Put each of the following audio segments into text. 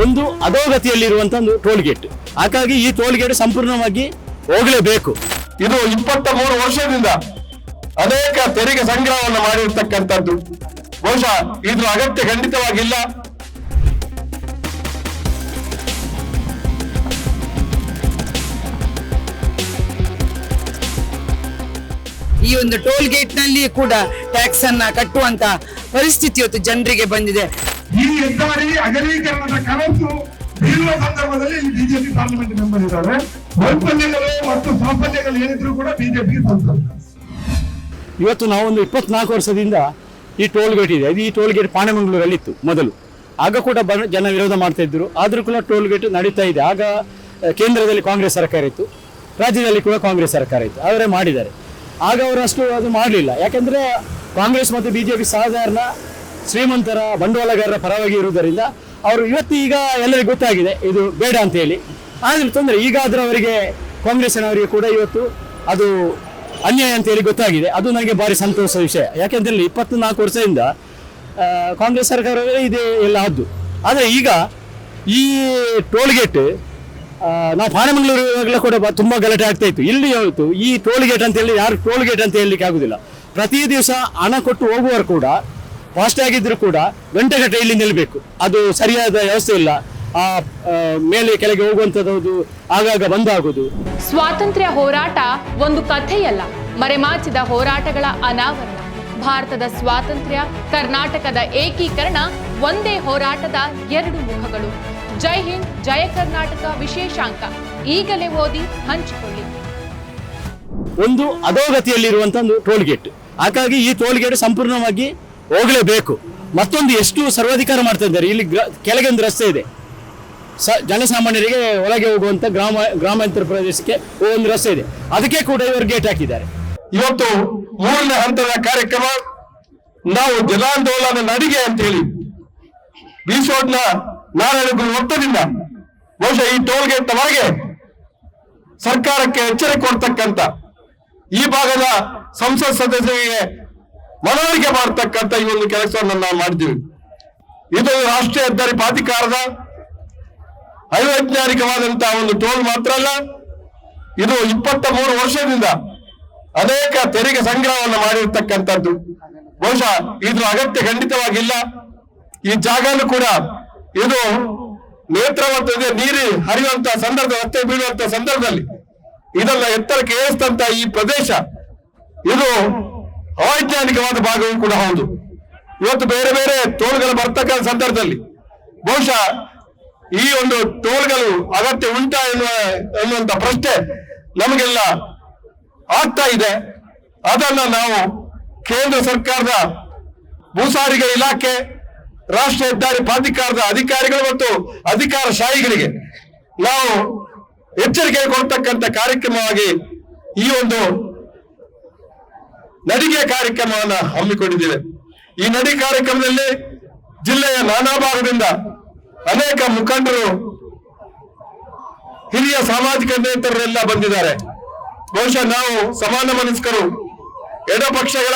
ಒಂದು ಅಧೋಗತಿಯಲ್ಲಿರುವಂತಹ ಒಂದು toll gate. ಹಾಗಾಗಿ ಈ ಟೋಲ್ ಗೇಟ್ ಸಂಪೂರ್ಣವಾಗಿ ಹೋಗಲೇಬೇಕು. ಇದು 23 ವರ್ಷದಿಂದ ಅನೇಕ ತೆರಿಗೆ ಸಂಗ್ರಹವನ್ನು ಮಾಡಿರ್ತಕ್ಕಂಥದ್ದು. ಬಹುಶಃ ಇದ್ರ ಅಗತ್ಯ ಖಂಡಿತವಾಗಿಲ್ಲ. ಈ ಒಂದು ಟೋಲ್ ಗೇಟ್ ನಲ್ಲಿ ಕೂಡ ಟ್ಯಾಕ್ಸ್ ಅನ್ನ ಕಟ್ಟುವಂತ ಪರಿಸ್ಥಿತಿ ಇವತ್ತು ಜನರಿಗೆ ಬಂದಿದೆ. ಈ ಹೆದ್ದಾರಿ ಅಗಲೀಕರಣದ ಕನಸು ಬೀಳುವ ಸಂದರ್ಭದಲ್ಲಿ ಇಲ್ಲಿ ಬಿಜೆಪಿ ಪಾರ್ಲಿಮೆಂಟ್ ಮೆಂಬರ್ ಇದ್ದಾರೆ. ವೈಫಲ್ಯಗಳು ಮತ್ತು ಸಾಫಲ್ಯಗಳು ಏನಿದ್ರು ಕೂಡ ಬಿಜೆಪಿಗೆ ಸಂತೋಷ. ಇವತ್ತು ನಾವೊಂದು 24 ವರ್ಷದಿಂದ ಈ ಟೋಲ್ ಗೇಟ್ ಇದೆ. ಈ ಟೋಲ್ ಗೇಟ್ ಪಾಣೆಮಂಗಳೂರಲ್ಲಿ ಇತ್ತು ಮೊದಲು. ಆಗ ಕೂಡ ಜನ ವಿರೋಧ ಮಾಡ್ತಾ ಇದ್ರು. ಆದರೂ ಕೂಡ ಟೋಲ್ ಗೇಟ್ ನಡೀತಾ ಇದೆ. ಆಗ ಕೇಂದ್ರದಲ್ಲಿ ಕಾಂಗ್ರೆಸ್ ಸರ್ಕಾರ ಇತ್ತು, ರಾಜ್ಯದಲ್ಲಿ ಕೂಡ ಕಾಂಗ್ರೆಸ್ ಸರ್ಕಾರ ಇತ್ತು. ಅವರೇ ಮಾಡಿದ್ದಾರೆ. ಆಗ ಅವರು ಅಷ್ಟು ಅದು ಮಾಡಲಿಲ್ಲ. ಯಾಕೆಂದರೆ ಕಾಂಗ್ರೆಸ್ ಮತ್ತು ಬಿಜೆಪಿ ಸಾಧಾರಣ ಶ್ರೀಮಂತರ ಬಂಡವಾಳಗಾರರ ಪರವಾಗಿ ಇರುವುದರಿಂದ ಅವರು ಈಗ ಎಲ್ಲರಿಗೂ ಗೊತ್ತಾಗಿದೆ ಇದು ಬೇಡ ಅಂತ ಹೇಳಿ. ಆದರೆ ತೊಂದರೆ ಈಗಾದರೂ ಅವರಿಗೆ ಕಾಂಗ್ರೆಸ್ಸಿನವರಿಗೆ ಕೂಡ ಇವತ್ತು ಅದು ಅನ್ಯಾಯ ಅಂತ ಹೇಳಿ ಗೊತ್ತಾಗಿದೆ. ಅದು ನನಗೆ ಭಾರಿ ಸಂತೋಷದ ವಿಷಯ. ಯಾಕೆಂದರೆ 24 ವರ್ಷದಿಂದ ಕಾಂಗ್ರೆಸ್ ಸರ್ಕಾರವೇ ಇದೆ ಎಲ್ಲ ಆದ್ದು. ಆದರೆ ಈಗ ಈ ಟೋಲ್ ಗೇಟ್ ನಾವು ಪಾಣೆಮಂಗಳೂರು ಕೂಡ ತುಂಬ ಗಲಾಟೆ ಆಗ್ತಾ ಇತ್ತು. ಇಲ್ಲಿ ಹೇಳ್ತು ಈ ಟೋಲ್ ಗೇಟ್ ಅಂತ ಹೇಳಿ ಯಾರು ಟೋಲ್ ಗೇಟ್ ಅಂತ ಹೇಳಲಿಕ್ಕೆ ಆಗುದಿಲ್ಲ. ಪ್ರತಿ ದಿವಸ ಹಣ ಕೊಟ್ಟು ಹೋಗುವವರು ಕೂಡ ಫಾಸ್ಟ್ ಆಗಿದ್ರು ಕೂಡ ಗಂಟೆಗಟ್ಟಲೆ ಇಲ್ಲಿ ನಿಲ್ಲಬೇಕು. ಅದು ಸರಿಯಾದ ವ್ಯವಸ್ಥೆ ಇಲ್ಲ. ಮೇಲೆ ಕೆಳಗೆ ಹೋಗುವಂಥದ್ದು ಆಗಾಗ ಬಂದ್ ಆಗುದು. ಸ್ವಾತಂತ್ರ್ಯ ಹೋರಾಟ ಒಂದು ಕಥೆಯಲ್ಲ, ಮರೆಮಾಚಿದ ಹೋರಾಟಗಳ ಅನಾವರಣ. ಭಾರತದ ಸ್ವಾತಂತ್ರ್ಯ, ಕರ್ನಾಟಕದ ಏಕೀಕರಣ ಒಂದೇ ಹೋರಾಟದ 2 ಮುಖಗಳು. ಜೈ ಹಿಂದ್, ಜಯ ಕರ್ನಾಟಕ ವಿಶೇಷಾಂಕ ಈಗಲೇ ಓದಿ ಹಂಚಿಕೊಳ್ಳಿ. ಒಂದು ಅಧೋಗತಿಯಲ್ಲಿರುವಂತಹ ಒಂದು ಟೋಲ್ ಗೇಟ್. ಹಾಗಾಗಿ ಈ ಟೋಲ್ ಗೇಟ್ ಸಂಪೂರ್ಣವಾಗಿ ಹೋಗಲೇಬೇಕು. ಮತ್ತೊಂದು ಎಷ್ಟು ಸರ್ವಾಧಿಕಾರ ಮಾಡ್ತಾ ಇದ್ದಾರೆ. ಇಲ್ಲಿ ಕೆಳಗೆ ಒಂದು ರಸ್ತೆ ಇದೆ, ಜನಸಾಮಾನ್ಯರಿಗೆ ಒಳಗೆ ಹೋಗುವಂತ ಗ್ರಾಮಾಂತರ ಪ್ರದೇಶಕ್ಕೆ ಒಂದು ರಸ್ತೆ ಇದೆ. ಅದಕ್ಕೆ ಕೂಡ ಇವರು ಗೇಟ್ ಹಾಕಿದ್ದಾರೆ. ಇವತ್ತು 3ನೇ ಹಂತದ ಕಾರ್ಯಕ್ರಮ ನಾವು ಜನಾಂದೋಲನ ನಡಿಗೆ ಅಂತ ಹೇಳಿ ಬೀಸೋಡ್ನ ನಾರಾಯಣಗುರು ಒತ್ತದಿಂದ ಬಹುಶಃ ಈ ಟೋಲ್ ಗೇಟ್ ಹೊರಗೆ ಸರ್ಕಾರಕ್ಕೆ ಎಚ್ಚರಿಕೆ ಕೊಡ್ತಕ್ಕಂಥ, ಈ ಭಾಗದ ಸಂಸತ್ ಸದಸ್ಯರಿಗೆ ಮನವರಿಕೆ ಮಾಡತಕ್ಕಂಥ ಈ ಒಂದು ಕೆಲಸವನ್ನು ನಾವು ಮಾಡಿದ್ದೀವಿ. ಇದು ರಾಷ್ಟ್ರೀಯ ಹೆದ್ದಾರಿ ಪ್ರಾಧಿಕಾರದ ಅವೈಜ್ಞಾನಿಕವಾದಂತಹ ಒಂದು ಟೋಲ್ ಮಾತ್ರ ಅಲ್ಲ, ಇದು 23 ವರ್ಷದಿಂದ ಅನೇಕ ತೆರಿಗೆ ಸಂಗ್ರಹವನ್ನು ಮಾಡಿರ್ತಕ್ಕಂಥದ್ದು. ಬಹುಶಃ ಇದ್ರ ಅಗತ್ಯ ಖಂಡಿತವಾಗಿಲ್ಲ. ಈ ಜಾಗನೂ ಕೂಡ ಇದು ನೇತ್ರವಂತ ನೀರು ಹರಿಯುವಂತ ಸಂದರ್ಭ, ರಸ್ತೆ ಬೀಳುವಂತ ಸಂದರ್ಭದಲ್ಲಿ ಇದನ್ನ ಎತ್ತರಕ್ಕೆ ಏರಿಸಿದಂತ ಈ ಪ್ರದೇಶ ಇದು ಅವೈಜ್ಞಾನಿಕವಾದ ಭಾಗವೂ ಕೂಡ ಹೌದು. ಇವತ್ತು ಬೇರೆ ಬೇರೆ ಟೋಲ್ಗಳು ಬರ್ತಕ್ಕಂಥ ಸಂದರ್ಭದಲ್ಲಿ ಬಹುಶಃ ಈ ಒಂದು ಟೋಲ್ಗಳು ಅಗತ್ಯ ಉಂಟಾ ಎನ್ನುವಂತ ಪ್ರಶ್ನೆ ನಮಗೆಲ್ಲ ಆಗ್ತಾ ಇದೆ. ಅದನ್ನ ನಾವು ಕೇಂದ್ರ ಸರ್ಕಾರದ ಭೂ ಸಾರಿಗೆ ಇಲಾಖೆ, ರಾಷ್ಟ್ರೀಯ ಹೆದ್ದಾರಿ ಪ್ರಾಧಿಕಾರದ ಅಧಿಕಾರಿಗಳು ಮತ್ತು ಅಧಿಕಾರಶಾಹಿಗಳಿಗೆ ನಾವು ಎಚ್ಚರಿಕೆ ಕೊಡ್ತಕ್ಕಂಥ ಕಾರ್ಯಕ್ರಮವಾಗಿ ಈ ಒಂದು ನಡಿಗೆ ಕಾರ್ಯಕ್ರಮವನ್ನು ಹಮ್ಮಿಕೊಂಡಿದ್ದೇವೆ. ಈ ನಡಿ ಕಾರ್ಯಕ್ರಮದಲ್ಲಿ ಜಿಲ್ಲೆಯ ನಾನಾ ಭಾಗದಿಂದ ಅನೇಕ ಮುಖಂಡರು, ಹಿರಿಯ ಸಾಮಾಜಿಕ ನೇತರರೆಲ್ಲ ಬಂದಿದ್ದಾರೆ. ಬಹುಶಃ ನಾವು ಸಮಾನ ಮನಸ್ಕರು, ಎಡಪಕ್ಷಗಳ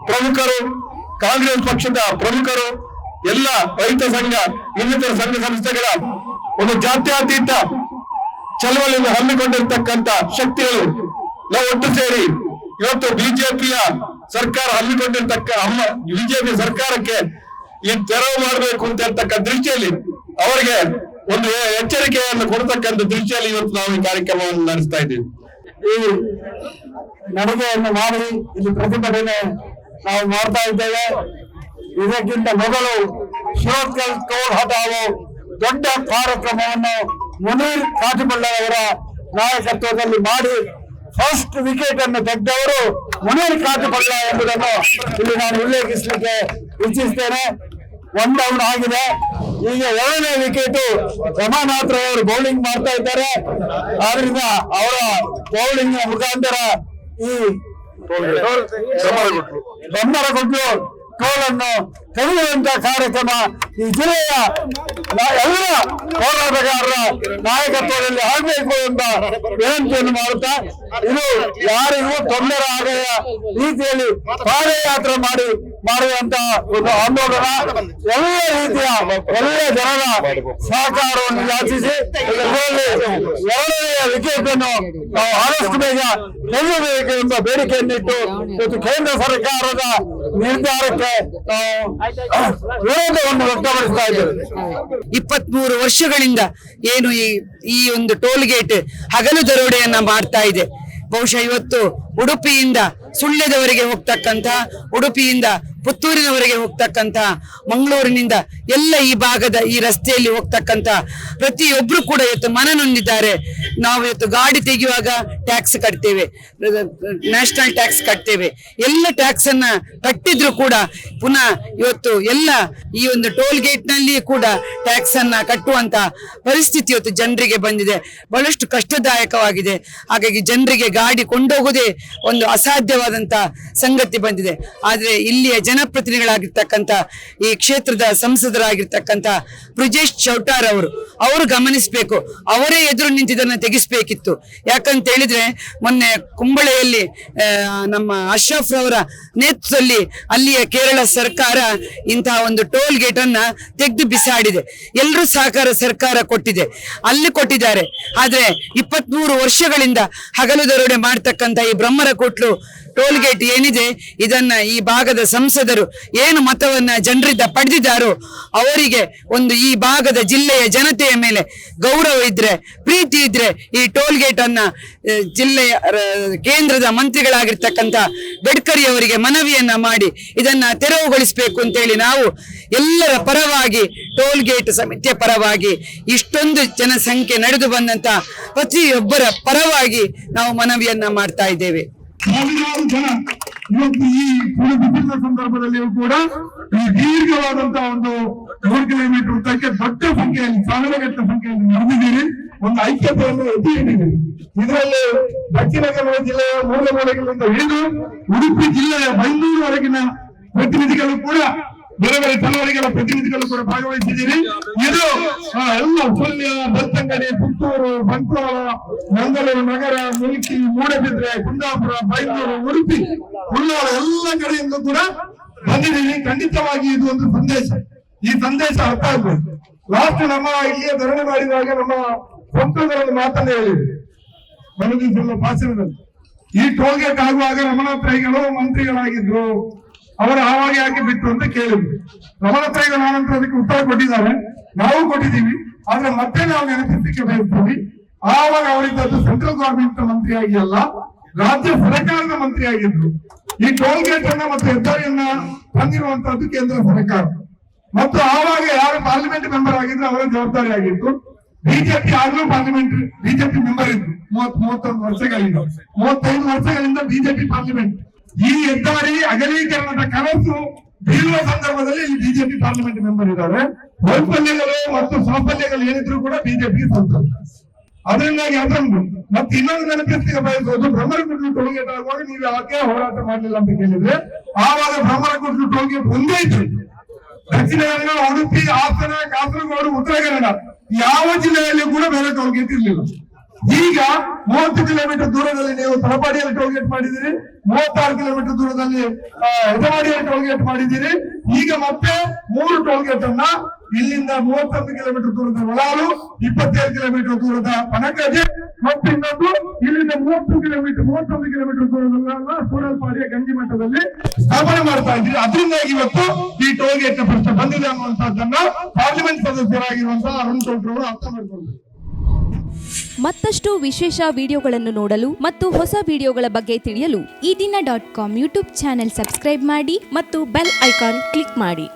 ಪ್ರಮುಖರು, ಕಾಂಗ್ರೆಸ್ ಪಕ್ಷದ ಪ್ರಮುಖರು, ಎಲ್ಲ ರೈತ ಸಂಘ, ಇನ್ನಿತರ ಸಂಘ ಸಂಸ್ಥೆಗಳ ಒಂದು ಜಾತ್ಯತೀತ ಚಳವಳಿಯನ್ನು ಹಮ್ಮಿಕೊಂಡಿರ್ತಕ್ಕಂಥ ಶಕ್ತಿಗಳು ನಾವು ಒಟ್ಟು ಸೇರಿ ಇವತ್ತು ಬಿಜೆಪಿಯ ಸರ್ಕಾರ ಹಮ್ಮಿಕೊಂಡಿರ್ತಕ್ಕ ಬಿಜೆಪಿ ಸರ್ಕಾರಕ್ಕೆ ಈ ತೆರವು ಮಾಡಬೇಕು ಅಂತ ಹೇಳ್ತಕ್ಕ ದೃಷ್ಟಿಯಲ್ಲಿ ಅವರಿಗೆ ಒಂದು ಎಚ್ಚರಿಕೆಯನ್ನು ಕೊಡತಕ್ಕಂಥ ದೃಷ್ಟಿಯಲ್ಲಿ ಇವತ್ತು ನಾವು ಈ ಕಾರ್ಯಕ್ರಮವನ್ನು ನಡೆಸ್ತಾ ಇದ್ದೀವಿ. ಈ ನಡಿಗೆಯನ್ನು ಮಾಡಿ ಇಲ್ಲಿ ಪ್ರತಿಭಟನೆ ನಾವು ಮಾಡ್ತಾ ಇದ್ದೇವೆ. ಇದಕ್ಕಿಂತ ಮೊದಲು ಶಿವಕಲ್ ಟೋಲ್ ಹಟಾವೋ ದೊಡ್ಡ ಕಾರ್ಯಕ್ರಮವನ್ನು ಮುನೀರ್ ಕಾಟಿಮಳ್ಳ ಅವರ ನಾಯಕತ್ವದಲ್ಲಿ ಮಾಡಿ ಫಸ್ಟ್ ವಿಕೆಟ್ ಅನ್ನು ತೆಗೆದವರು ಮುನೀರ್ ಕಾಟಿಮಳ್ಳ ಎಂಬುದನ್ನು ಇಲ್ಲಿ ನಾನು ಉಲ್ಲೇಖಿಸಲಿಕ್ಕೆ ಇಚ್ಛಿಸ್ತೇನೆ. 1 ಡೌನ್ ಆಗಿದೆ. ಈಗ 2ನೇ ವಿಕೆಟ್ ರಮಾನಾಥ್ ಅವರು ಬೌಲಿಂಗ್ ಮಾಡ್ತಾ ಇದ್ದಾರೆ. ಆದ್ರಿಂದ ಅವರ ಬೌಲಿಂಗ್ ಮುಖಾಂತರ ಈ ಬೊಮ್ಮರಗುಡ್ಲು ಟೋಲ್ ಅನ್ನು ತೆಗೆಯುವಂತ ಕಾರ್ಯಕ್ರಮ ಈ ಜಿಲ್ಲೆಯ ಎಲ್ಲ ಹೋರಾಟಗಾರರ ನಾಯಕತ್ವದಲ್ಲಿ ಆಗಬೇಕು ಎಂಬ ವಿನಂತಿಯನ್ನು ಮಾಡುತ್ತಾ, ಇದು ಯಾರಿಗೂ ತೊಂದರೆ ಆಗದ ರೀತಿಯಲ್ಲಿ ಪಾದಯಾತ್ರೆ ಮಾಡುವಂತಹ ಒಂದು ಆಂದೋಲನ ಎಲ್ಲ ರೀತಿಯ ಎಲ್ಲ ಜನರ ಸಹಕಾರವನ್ನು ಯಾಚಿಸಿ ಇದರಲ್ಲಿ ಎರಡನೆಯ ವಿಕೆಟ್ ಅನ್ನು ನಾವು ಆದಷ್ಟು ಬೇಗ ತೆಗೆಯಬೇಕು ಎಂಬ ಬೇಡಿಕೆಯನ್ನಿಟ್ಟು ಇವತ್ತು ಕೇಂದ್ರ ಸರ್ಕಾರದ ನಿರ್ಧಾರಕ್ಕೆ ನಾವು ವಿರೋಧವನ್ನು ವ್ಯಕ್ತಪಡಿಸ್ತಾ ಇದ್ದೇವೆ. 23 ವರ್ಷಗಳಿಂದ ಏನು ಈ ಒಂದು ಟೋಲ್ ಗೇಟ್ ಹಗಲು ದರೋಡೆಯನ್ನ ಮಾಡ್ತಾ ಇದೆ. ಬಹುಶಃ ಇವತ್ತು ಉಡುಪಿಯಿಂದ ಸುಳ್ಯದವರೆಗೆ ಹೋಗ್ತಕ್ಕಂಥ, ಉಡುಪಿಯಿಂದ ಪುತ್ತೂರಿನವರೆಗೆ ಹೋಗ್ತಕ್ಕಂಥ, ಮಂಗಳೂರಿನಿಂದ ಎಲ್ಲ ಈ ಭಾಗದ ಈ ರಸ್ತೆಯಲ್ಲಿ ಹೋಗ್ತಕ್ಕಂಥ ಪ್ರತಿಯೊಬ್ರು ಕೂಡ ಇವತ್ತು ಮನನೊಂದಿದ್ದಾರೆ. ನಾವು ಇವತ್ತು ಗಾಡಿ ತೆಗೆಯುವಾಗ ಟ್ಯಾಕ್ಸ್ ಕಟ್ತೇವೆ, ನ್ಯಾಷನಲ್ ಟ್ಯಾಕ್ಸ್ ಕಟ್ತೇವೆ, ಎಲ್ಲ ಟ್ಯಾಕ್ಸ್ ಅನ್ನ ಕಟ್ಟಿದ್ರು ಕೂಡ ಪುನಃ ಇವತ್ತು ಎಲ್ಲ ಈ ಒಂದು ಟೋಲ್ ಗೇಟ್ ನಲ್ಲಿ ಕೂಡ ಟ್ಯಾಕ್ಸ್ ಅನ್ನ ಕಟ್ಟುವಂತ ಪರಿಸ್ಥಿತಿ ಇವತ್ತು ಜನರಿಗೆ ಬಂದಿದೆ. ಬಹಳಷ್ಟು ಕಷ್ಟದಾಯಕವಾಗಿದೆ. ಹಾಗಾಗಿ ಜನರಿಗೆ ಗಾಡಿ ಕೊಂಡೋಗುವುದೇ ಒಂದು ಅಸಾಧ್ಯವಾದಂತ ಸಂಗತಿ ಬಂದಿದೆ. ಆದ್ರೆ ಇಲ್ಲಿಯ ಜನಪ್ರತಿನಿಧಿಗಳಾಗಿರ್ತಕ್ಕಂಥ, ಈ ಕ್ಷೇತ್ರದ ಸಂಸದರಾಗಿರ್ತಕ್ಕಂಥ ಬ್ರಿಜೇಶ್ ಚೌಟಾರ್ ಅವರು ಗಮನಿಸಬೇಕು. ಅವರೇ ಎದುರು ನಿಂತಿದ್ದನ್ನ ತೆಗಿಸ್ಬೇಕಿತ್ತು. ಯಾಕಂತ ಹೇಳಿದ್ರೆ ಮೊನ್ನೆ ಕುಂಬಳೆಯಲ್ಲಿ ನಮ್ಮ ಅಶ್ರಫ್ ರವರ ನೇತೃತ್ವದಲ್ಲಿ ಅಲ್ಲಿಯ ಕೇರಳ ಸರ್ಕಾರ ಇಂತಹ ಒಂದು ಟೋಲ್ ಗೇಟ್ ಅನ್ನ ತೆಗೆದು ಬಿಸಾಡಿದೆ. ಎಲ್ಲರೂ ಸಹಕಾರ ಸರ್ಕಾರ ಕೊಟ್ಟಿದೆ, ಅಲ್ಲಿ ಕೊಟ್ಟಿದ್ದಾರೆ. ಆದ್ರೆ 23 ವರ್ಷಗಳಿಂದ ಹಗಲು ದರೋಡೆ ಮಾಡ್ತಕ್ಕಂಥ ಈ ಬ್ರಹ್ಮರಕೋಟ್ಲು ಟೋಲ್ ಗೇಟ್ ಏನಿದೆ, ಇದನ್ನ ಈ ಭಾಗದ ಸಂಸದರು ಏನು ಮತವನ್ನ ಜನರಿಂದ ಪಡೆದಿದ್ದಾರೋ ಅವರಿಗೆ ಒಂದು ಈ ಭಾಗದ ಜಿಲ್ಲೆಯ ಜನತೆಯ ಮೇಲೆ ಗೌರವ ಇದ್ರೆ, ಪ್ರೀತಿ ಇದ್ರೆ ಈ ಟೋಲ್ ಗೇಟ್ ಅನ್ನ ಜಿಲ್ಲೆಯ ಕೇಂದ್ರದ ಮಂತ್ರಿಗಳಾಗಿರ್ತಕ್ಕಂಥ ಗಡ್ಕರಿ ಅವರಿಗೆ ಮನವಿಯನ್ನ ಮಾಡಿ ಇದನ್ನ ತೆರವುಗೊಳಿಸಬೇಕು ಅಂತೇಳಿ ನಾವು ಎಲ್ಲರ ಪರವಾಗಿ, ಟೋಲ್ ಗೇಟ್ ಸಮಿತಿಯ ಪರವಾಗಿ, ಇಷ್ಟೊಂದು ಜನಸಂಖ್ಯೆ ನಡೆದು ಬಂದಂತ ಪ್ರತಿಯೊಬ್ಬರ ಪರವಾಗಿ ನಾವು ಮನವಿಯನ್ನ ಮಾಡ್ತಾ ಇದ್ದೇವೆ. ಸಾವಿರಾರು ಜನ ಇವತ್ತು ಈ ಬಿಸಿಲಿನ ಸಂದರ್ಭದಲ್ಲಿಯೂ ಕೂಡ ಈ ದೀರ್ಘವಾದಂತಹ ಒಂದು 3 ಕಿಲೋಮೀಟರ್ ಉದ್ದಕ್ಕೆ ದೊಡ್ಡ ಸಂಖ್ಯೆಯಲ್ಲಿ, ಸಾವಿರಗಟ್ಟಲೆ ಸಂಖ್ಯೆಯಲ್ಲಿ ನಡೆದಿದ್ದೀರಿ. ಒಂದು ಐಕ್ಯತೆಯನ್ನು ಎತ್ತಿ ಹಿಡಿದಿರಿ. ಇದರಲ್ಲಿ ದಕ್ಷಿಣ ಕನ್ನಡ ಜಿಲ್ಲೆಯ ಮೂಲೆ ಮೂಲೆಗಳಿಂದ ಹಿಡಿದು ಉಡುಪಿ ಜಿಲ್ಲೆಯ ಬೈಂದೂರುವರೆಗಿನ ಪ್ರತಿನಿಧಿಗಳು ಕೂಡ, ಬೇರೆ ಬೇರೆ ಚಳವಳಿಗಳ ಪ್ರತಿನಿಧಿಗಳು ಕೂಡ ಭಾಗವಹಿಸಿದ್ದೀರಿ. ಇದು ಎಲ್ಲ ಸುಳ್ಯ, ಬೆಳ್ತಂಗಡಿ, ಪುತ್ತೂರು, ಬಂಟ್ವಾಳ, ಮಂಗಳೂರು ನಗರ, ಮುಲ್ಕಿ, ಮೂಡಬಿದ್ರೆ, ಕುಂದಾಪುರ, ಬೈಂದೂರು, ಉಡುಪಿ, ಉಳ್ಳಾಳ ಎಲ್ಲ ಕಡೆಯಿಂದ ಕೂಡ ಬಂದಿದ್ದೀವಿ. ಖಂಡಿತವಾಗಿ ಇದು ಒಂದು ಸಂದೇಶ. ಈ ಸಂದೇಶ ಅರ್ಥ ಆಗ್ಬೇಕು. ಲಾಸ್ಟ್ ನಮ್ಮ ಇಲ್ಲಿಯೇ ಧರಣಿ ಮಾಡಿದಾಗ ನಮ್ಮ ಸಂಸದರಲ್ಲಿ ಮಾತನ್ನ ಹೇಳಿದ್ವಿ ಮನದಿಸುವ ಭಾಷಣದಲ್ಲಿ. ಈ ಟೋಲ್ ಗೇಟ್ ಆಗುವಾಗ ರಮಣಾತ್ರೈಗಳು ಮಂತ್ರಿಗಳಾಗಿದ್ರು, ಅವರು ಆವಾಗ ಯಾಕೆ ಬಿಟ್ಟು ಅಂತ ಕೇಳಿದ್ರು. ರಮಣಾತ್ರೈಗಳು ಆನಂತರ ಅದಕ್ಕೆ ಉತ್ತರ ಕೊಟ್ಟಿದ್ದಾರೆ, ನಾವು ಕೊಟ್ಟಿದ್ದೀವಿ. ಆದ್ರೆ ಮತ್ತೆ ನಾವು ನೆನಪಿಸಲಿಕ್ಕೆ ಬಯಸ್ತೀವಿ, ಆವಾಗ ಅವರಿದ್ದದ್ದು ಸೆಂಟ್ರಲ್ ಗವರ್ಮೆಂಟ್ ಮಂತ್ರಿಯಾಗಿ ಅಲ್ಲ, ರಾಜ್ಯ ಸರ್ಕಾರದ ಮಂತ್ರಿಯಾಗಿದ್ರು. ಈ ಟೋಲ್ ಗೇಟ್ ಅನ್ನ ಮತ್ತು ಹೆದ್ದಾರಿಯನ್ನ ತಂದಿರುವಂತಹದ್ದು ಕೇಂದ್ರ ಸರ್ಕಾರ. ಮತ್ತು ಆವಾಗ ಯಾರು ಪಾರ್ಲಿಮೆಂಟ್ ಮೆಂಬರ್ ಆಗಿದ್ರು ಅವರ ಜವಾಬ್ದಾರಿ ಆಗಿತ್ತು. ಬಿಜೆಪಿ ಆಗ್ಲೂ ಪಾರ್ಲಿಮೆಂಟ್ ಬಿಜೆಪಿ ಮೆಂಬರ್ ಇದ್ರು 31 ವರ್ಷಗಳಿಂದ, 35 ವರ್ಷಗಳಿಂದ ಬಿಜೆಪಿ ಪಾರ್ಲಿಮೆಂಟ್. ಈ ಹೆದ್ದಾರಿ ಅಗಲೀಕರಣದ ಕನಸು ಬೀಳುವ ಸಂದರ್ಭದಲ್ಲಿ ಇಲ್ಲಿ ಬಿಜೆಪಿ ಪಾರ್ಲಿಮೆಂಟ್ ಮೆಂಬರ್ ಇದ್ದಾರೆ. ವೈಫಲ್ಯಗಳು ಮತ್ತು ಸಾಫಲ್ಯಗಳು ಏನಿದ್ರು ಕೂಡ ಬಿಜೆಪಿಗೆ ಸಂತೋಷ. ಅದರಿಂದಾಗಿ ಅದೊಂದು. ಮತ್ತೆ ಇನ್ನೊಂದು ನೆನಪಿಸ್ಲಿಕ್ಕೆ ಬಯಸೋದು, ಭ್ರಮರಗುಡ್ಲು ಟೋಲ್ ಗೇಟ್ ಆಗುವಾಗ ನೀವು ಯಾಕೆ ಹೋರಾಟ ಮಾಡಲಿಲ್ಲ ಅಂತ ಕೇಳಿದ್ರೆ, ಆವಾಗ ಭ್ರಮರಗುಡ್ಲು ಟೋಲ್ ಗೇಟ್ ಒಂದೇ ಇತ್ತು. ದಕ್ಷಿಣ ಕನ್ನಡ, ಉಡುಪಿ, ಹಾಸನ, ಕಾಸರಗೋಡು, ಉತ್ತರ ಕನ್ನಡ ಯಾವ ಜಿಲ್ಲೆಯಲ್ಲಿ ಕೂಡ ಬೇರೆ ಟೋಲ್ ಗೇಟ್ ಇರಲಿಲ್ಲ. ಈಗ 30 ಕಿಲೋಮೀಟರ್ ದೂರದಲ್ಲಿ ನೀವು ತಲಪಾಡಿಯಲ್ಲಿ ಟೋಲ್ ಗೇಟ್ ಮಾಡಿದ್ದೀರಿ, 36 ಕಿಲೋಮೀಟರ್ ದೂರದಲ್ಲಿ ಹೆಜಮಾಡಿಯಲ್ಲಿ ಟೋಲ್ ಗೇಟ್ ಮಾಡಿದ್ದೀರಿ. ಈಗ ಮತ್ತೆ 3 ಟೋಲ್ ಗೇಟ್ ಅನ್ನ ಇಲ್ಲಿಂದ 31 ಕಿಲೋಮೀಟರ್ ದೂರದ ಒಳಾಲು, 27 ಕಿಲೋಮೀಟರ್ ದೂರದ ಪನಕಜೆ, ಮತ್ತು ಇನ್ನೊಂದು ಇಲ್ಲಿಂದ 31 ಕಿಲೋಮೀಟರ್ ದೂರದ ಸೂರಲ್ಪಾಡಿಯ ಗಂಜಿಮಠದಲ್ಲಿ ಸ್ಥಾಪನೆ ಮಾಡ್ತಾ ಇದ್ದೀರಿ. ಅದರಿಂದಾಗಿ ಇವತ್ತು ಈ ಟೋಲ್ ಗೇಟ್ ನ ಪ್ರಶ್ನೆ ಬಂದಿದೆ ಅನ್ನುವಂತಹದ್ದನ್ನ ಪಾರ್ಲಿಮೆಂಟ್ ಸದಸ್ಯರಾಗಿರುವಂತಹ ಅರುಣ್ ಚೌಟ್ರಿ ಅವರು ಅರ್ಥ ಮಾಡಿಕೊಂಡ್ರು. ಮತ್ತಷ್ಟು ವಿಶೇಷ ವಿಡಿಯೋಗಳನ್ನು ನೋಡಲು ಮತ್ತು ಹೊಸ ವಿಡಿಯೋಗಳ ಬಗ್ಗೆ ತಿಳಿಯಲು ಈ ದಿನ .com ಯೂಟ್ಯೂಬ್ ಚಾನೆಲ್ ಸಬ್ಸ್ಕ್ರೈಬ್ ಮಾಡಿ ಮತ್ತು ಬೆಲ್ ಐಕಾನ್ ಕ್ಲಿಕ್ ಮಾಡಿ.